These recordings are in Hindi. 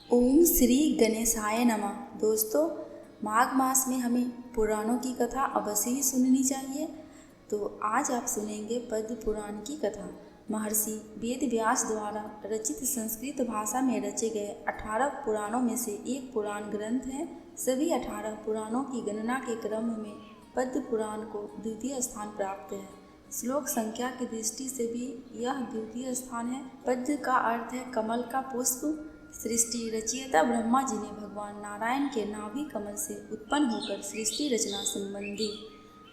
ओम श्री गणेशाय नमः। दोस्तों, माघ मास में हमें पुराणों की कथा अवश्य ही सुननी चाहिए। तो आज आप सुनेंगे पद्म पुराण की कथा। महर्षि वेद व्यास द्वारा रचित संस्कृत भाषा में रचे गए 18 पुराणों में से एक पुराण ग्रंथ है। सभी 18 पुराणों की गणना के क्रम में पद्म पुराण को द्वितीय स्थान प्राप्त है। श्लोक संख्या की दृष्टि से भी यह द्वितीय स्थान है। पद्म का अर्थ है कमल का पुष्प। सृष्टि रचयिता ब्रह्मा जी ने भगवान नारायण के नाभि कमल से उत्पन्न होकर सृष्टि रचना संबंधी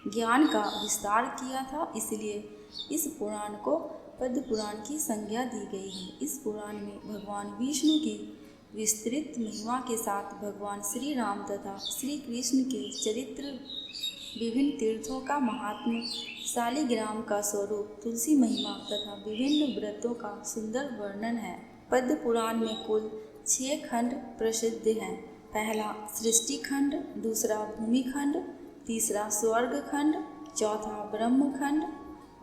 ज्ञान का विस्तार किया था, इसलिए इस पुराण को पद्म पुराण की संज्ञा दी गई है। इस पुराण में भगवान विष्णु की विस्तृत महिमा के साथ भगवान श्री राम तथा श्री कृष्ण के चरित्र, विभिन्न तीर्थों का महात्म्य, शालिग्राम का स्वरूप, तुलसी महिमा तथा विभिन्न व्रतों का सुंदर वर्णन है। पद्म पुराण में कुल 6 खंड प्रसिद्ध हैं। पहला सृष्टि खंड, दूसरा भूमि खंड, तीसरा स्वर्ग खंड, चौथा ब्रह्म खंड,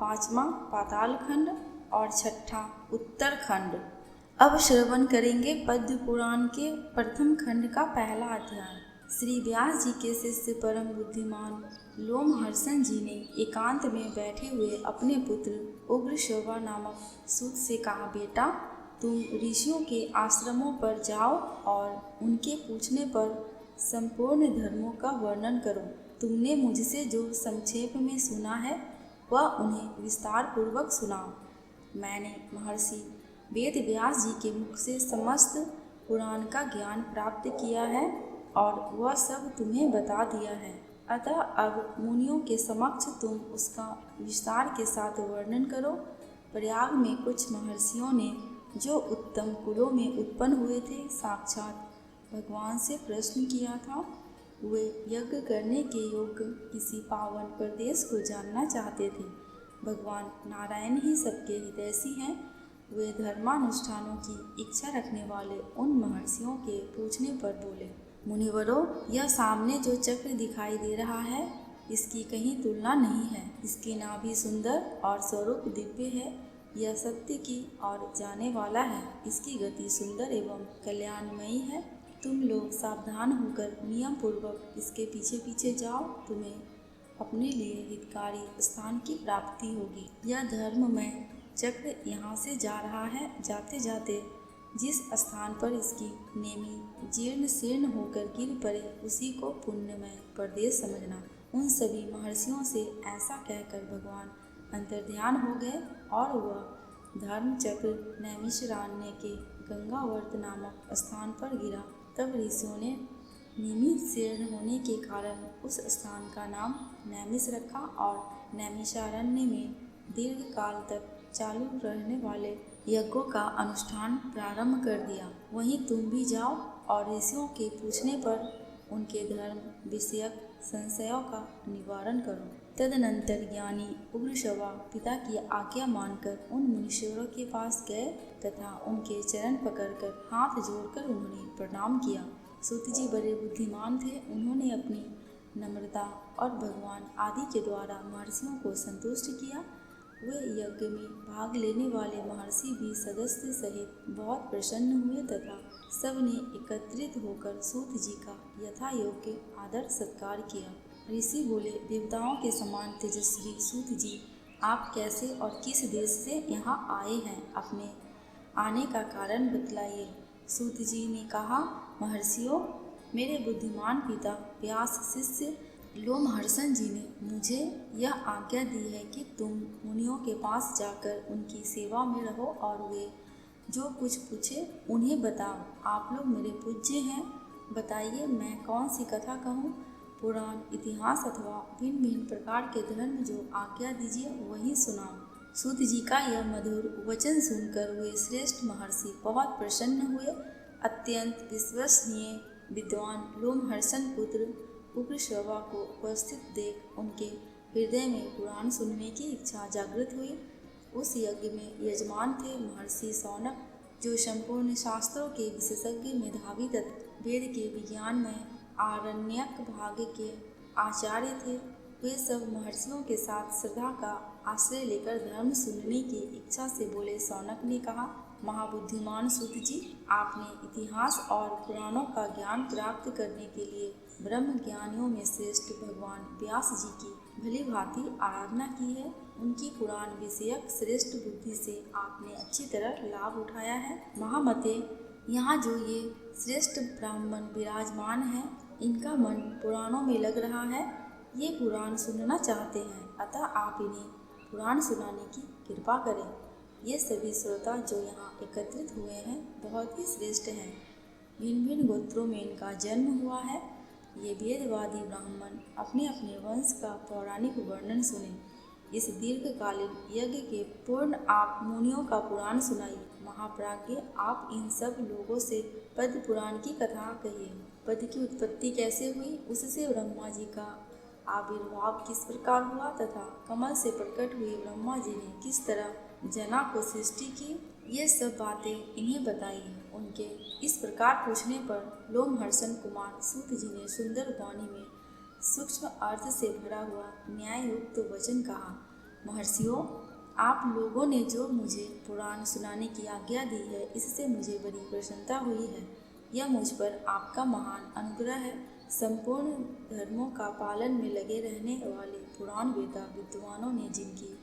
पांचवा पाताल खंड और छठा उत्तर खंड। अब श्रवण करेंगे पद्म पुराण के प्रथम खंड का पहला अध्याय। श्री व्यास जी के शिष्य परम बुद्धिमान लोमहर्षण जी ने एकांत में बैठे हुए अपने पुत्र उग्रश्रवा नामक सूत से कहा, बेटा, तुम ऋषियों के आश्रमों पर जाओ और उनके पूछने पर संपूर्ण धर्मों का वर्णन करो। तुमने मुझसे जो संक्षेप में सुना है वह उन्हें विस्तार पूर्वक सुनाओ। मैंने महर्षि वेद व्यास जी के मुख से समस्त पुराण का ज्ञान प्राप्त किया है और वह सब तुम्हें बता दिया है। अतः अब मुनियों के समक्ष तुम उसका विस्तार के साथ वर्णन करो। प्रयाग में कुछ महर्षियों ने, जो उत्तम कुलों में उत्पन्न हुए थे, साक्षात भगवान से प्रश्न किया था। वे यज्ञ करने के योग्य किसी पावन प्रदेश को जानना चाहते थे। भगवान नारायण ही सबके हितैषी हैं। वे धर्मानुष्ठानों की इच्छा रखने वाले उन महर्षियों के पूछने पर बोले, मुनिवरों, यह सामने जो चक्र दिखाई दे रहा है, इसकी कहीं तुलना नहीं है। इसकी नाभि सुंदर और स्वरूप दिव्य है। यह सत्य की और जाने वाला है। इसकी गति सुंदर एवं कल्याणमयी है। तुम लोग सावधान होकर नियम पूर्वक इसके पीछे पीछे जाओ। तुम्हें अपने लिए हितकारी स्थान की प्राप्ति होगी। यह धर्ममय चक्र यहाँ से जा रहा है। जाते जाते जिस स्थान पर इसकी नेमी जीर्ण शीर्ण होकर गिर पड़े, उसी को पुण्यमय प्रदेश समझना। उन सभी महर्षियों से ऐसा कहकर भगवान अंतर्ध्यान हो गए और वह धर्म चक्र नैमिषारण्य के गंगावर्त नामक स्थान पर गिरा। तब ऋषियों ने निमित शीर्ण होने के कारण उस स्थान का नाम नैमिष रखा और नैमिषारण्य में दीर्घ काल तक चालू रहने वाले यज्ञों का अनुष्ठान प्रारंभ कर दिया। वहीं तुम भी जाओ और ऋषियों के पूछने पर उनके धर्म विषयक संशयों का निवारण करो। तदनंतर ज्ञानी उग्रश्रवा पिता की आज्ञा मानकर उन मुनीश्वरों के पास गए तथा उनके चरण पकड़कर हाथ जोड़कर उन्होंने प्रणाम किया। सूत जी बड़े बुद्धिमान थे। उन्होंने अपनी नम्रता और भगवान आदि के द्वारा महर्षियों को संतुष्ट किया। वे यज्ञ में भाग लेने वाले महर्षि भी सदस्य सहित बहुत प्रसन्न हुए तथा सबने एकत्रित होकर सूत जी का यथा योग्य आदर सत्कार किया। ऋषि बोले, देवताओं के समान तेजस्वी सूत जी, आप कैसे और किस देश से यहाँ आए हैं? अपने आने का कारण बतलाइए। सूत जी ने कहा, महर्षियों, मेरे बुद्धिमान पिता व्यास शिष्य लोमहर्षण जी ने मुझे यह आज्ञा दी है कि तुम मुनियों के पास जाकर उनकी सेवा में रहो और वे जो कुछ पूछे उन्हें बताओ। आप लोग मेरे पूज्य हैं। बताइए, मैं कौन सी कथा कहूँ? पुराण, इतिहास अथवा भिन्न भिन्न प्रकार के धर्म जो आज्ञा दीजिए वही सुनाओ। सूत जी का यह मधुर वचन सुनकर वे श्रेष्ठ महर्षि बहुत प्रसन्न हुए। अत्यंत विश्वसनीय विद्वान लोमहर्षण पुत्र उग्रश्रवा को उपस्थित देख उनके हृदय में पुराण सुनने की इच्छा जागृत हुई। उस यज्ञ में यजमान थे महर्षि शौनक, जो संपूर्ण शास्त्रों के विशेषज्ञ, मेधावी तथा वेद के विज्ञान में आरण्यक भाग के आचार्य थे। वे सब महर्षियों के साथ श्रद्धा का आश्रय लेकर धर्म सुनने की इच्छा से बोले। शौनक ने कहा, महाबुद्धिमान सूत जी, आपने इतिहास और पुराणों का ज्ञान प्राप्त करने के लिए ब्रह्म ज्ञानियों में श्रेष्ठ भगवान व्यास जी की भली भांति आराधना की है। उनकी पुराण विषयक श्रेष्ठ बुद्धि से आपने अच्छी तरह लाभ उठाया है। महामते, यहाँ जो ये श्रेष्ठ ब्राह्मण विराजमान हैं, इनका मन पुराणों में लग रहा है। ये पुराण सुनना चाहते हैं, अतः आप इन्हें पुराण सुनाने की कृपा करें। ये सभी श्रोता जो यहाँ एकत्रित हुए हैं बहुत ही श्रेष्ठ हैं। भिन्न भिन्न गोत्रों में इनका जन्म हुआ है। ये वेदवादी ब्राह्मण अपने अपने वंश का पौराणिक वर्णन सुने। इस दीर्घकालीन यज्ञ के पूर्ण आप मुनियों का पुराण सुनाइए। महाप्राज्ञ, आप इन सब लोगों से पद्म पुराण की कथा कहिए। पद्म की उत्पत्ति कैसे हुई, उससे ब्रह्मा जी का आविर्भाव किस प्रकार हुआ तथा कमल से प्रकट हुए ब्रह्मा जी ने किस तरह जना को सृष्टि की, ये सब बातें इन्हें बताइए। उनके इस प्रकार पूछने पर लोमहर्षण कुमार सूत जी ने सुंदर वाणी में सूक्ष्म अर्थ से भरा हुआ न्याययुक्त वचन कहा। महर्षियों, आप लोगों ने जो मुझे पुराण सुनाने की आज्ञा दी है, इससे मुझे बड़ी प्रसन्नता हुई है। यह मुझ पर आपका महान अनुग्रह है। संपूर्ण धर्मों का पालन में लगे रहने वाले पुराण वेता विद्वानों ने जिनकी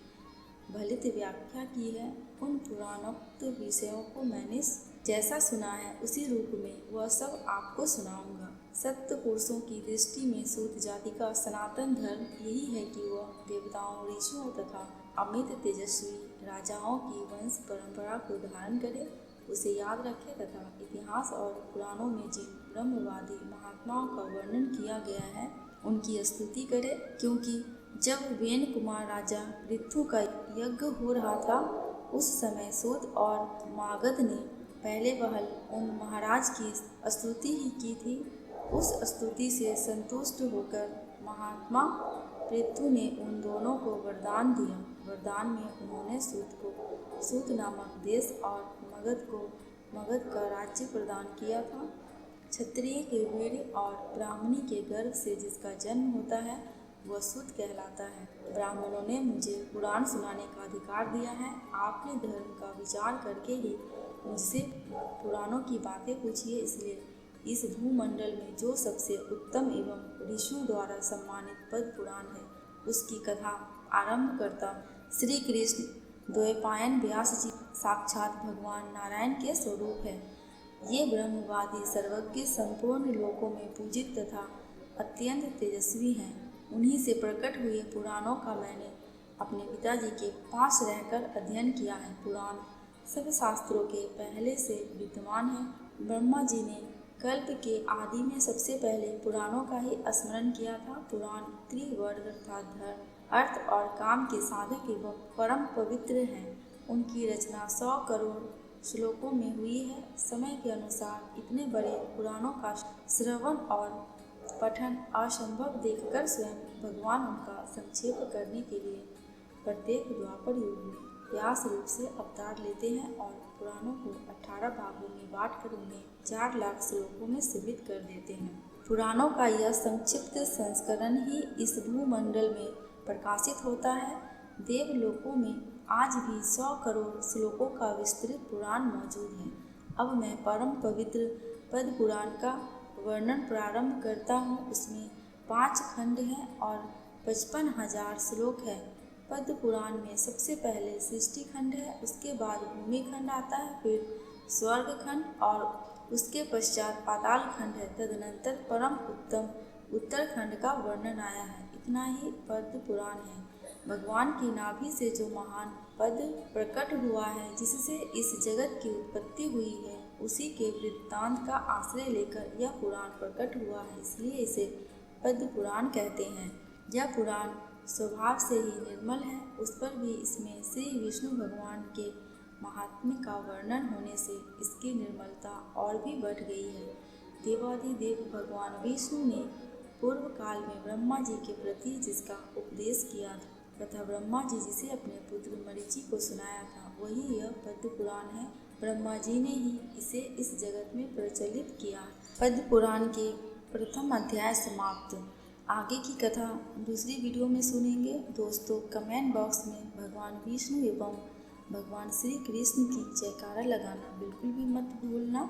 भलित व्याख्या की है, उन पुराणोक्त विषयों को मैंने जैसा सुना है उसी रूप में वह सब आपको सुनाऊंगा। सत्य पुरुषों की दृष्टि में सूत जाति का सनातन धर्म यही है कि वह देवताओं, ऋषियों तथा अमित तेजस्वी राजाओं की वंश परंपरा को धारण करे, उसे याद रखे तथा इतिहास और पुराणों में जिन ब्रह्मवादी महात्माओं का वर्णन किया गया है उनकी स्तुति करे। क्योंकि जब वेन कुमार राजा पृथु का यज्ञ हो रहा था, उस समय सूत और मागध ने पहले पहल उन महाराज की स्तुति ही की थी। उस स्तुति से संतुष्ट होकर महात्मा पृथु ने उन दोनों को वरदान दिया। वरदान में उन्होंने सूत को सूत नामक देश और मगध को मगध का राज्य प्रदान किया था। क्षत्रिय के वीर और ब्राह्मणी के गर्भ से जिसका जन्म होता है वह सूत कहलाता है। ब्राह्मणों ने मुझे पुराण सुनाने का अधिकार दिया है। आपने धर्म का विचार करके ही मुझसे पुराणों की बातें पूछी है, इसलिए इस भूमंडल में जो सबसे उत्तम एवं ऋषियों द्वारा सम्मानित पद्म पुराण है, उसकी कथा आरंभ करता हूँ। श्री कृष्ण द्वैपायन व्यास जी साक्षात भगवान नारायण के स्वरूप है। ये ब्रह्मवादी सर्वज्ञ संपूर्ण लोकों में पूजित तथा अत्यंत तेजस्वी हैं। उन्हीं से प्रकट हुए पुराणों का मैंने अपने पिताजी के पास रहकर अध्ययन किया है। पुराण सब शास्त्रों के पहले से विद्यमान है। ब्रह्मा जी ने कल्प के आदि में सबसे पहले पुराणों का ही स्मरण किया था। पुराण त्रिवर्ग अर्थात धर्म, अर्थ और काम के साधक एवं परम पवित्र हैं। उनकी रचना 100 करोड़ श्लोकों में हुई है। समय के अनुसार इतने बड़े पुराणों का श्रवण और पठन असंभव देखकर स्वयं भगवान उनका संक्षेप करने के लिए प्रत्येक द्वापर युग में व्यास रूप से अवतार लेते हैं और पुराणों को 18 भागों में बांटकर उन्हें 4 लाख श्लोकों में सीमित कर देते हैं। पुराणों का यह संक्षिप्त संस्करण ही इस भूमंडल में प्रकाशित होता है। देवलोकों में आज भी 100 करोड़ श्लोकों का विस्तृत पुराण मौजूद है। अब मैं परम पवित्र पद्म पुराण का वर्णन प्रारंभ करता हूँ। उसमें 5 खंड हैं और 55,000 श्लोक है। पद्म पुराण में सबसे पहले सृष्टि खंड है, उसके बाद भूमि खंड आता है, फिर स्वर्ग खंड और उसके पश्चात पाताल खंड है। तदनंतर परम उत्तम उत्तरखंड का वर्णन आया है। इतना ही पद्म पुराण है। भगवान की नाभि से जो महान पद प्रकट हुआ है, जिससे इस जगत की उत्पत्ति हुई है, उसी के वृत्तांत का आश्रय लेकर यह पुराण प्रकट हुआ है, इसलिए इसे पद्म पुराण कहते हैं। यह पुराण स्वभाव से ही निर्मल है। उस पर भी इसमें श्री विष्णु भगवान के महात्म्य का वर्णन होने से इसकी निर्मलता और भी बढ़ गई है। देवाधिदेव भगवान विष्णु ने पूर्व काल में ब्रह्मा जी के प्रति जिसका उपदेश किया तथा ब्रह्मा जी जिसे अपने पुत्र मरीचि को सुनाया था, वही यह पद्म पुराण है। ब्रह्मा जी ने ही इसे इस जगत में प्रचलित किया। पद्म पुराण के प्रथम अध्याय समाप्त। आगे की कथा दूसरी वीडियो में सुनेंगे। दोस्तों, कमेंट बॉक्स में भगवान विष्णु एवं भगवान श्री कृष्ण की जयकारा लगाना बिल्कुल भी मत भूलना।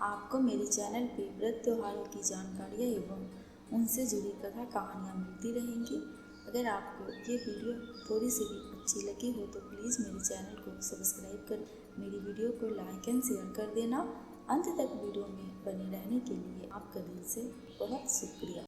आपको मेरे चैनल पे व्रत त्योहारों की जानकारियाँ एवं उनसे जुड़ी कथा कहानियाँ मिलती रहेंगी। अगर आपको ये वीडियो थोड़ी सी भी अच्छी लगी हो तो प्लीज़ मेरे चैनल को सब्सक्राइब कर मेरी वीडियो को लाइक एंड शेयर कर देना। अंत तक वीडियो में बने रहने के लिए आपका दिल से बहुत शुक्रिया।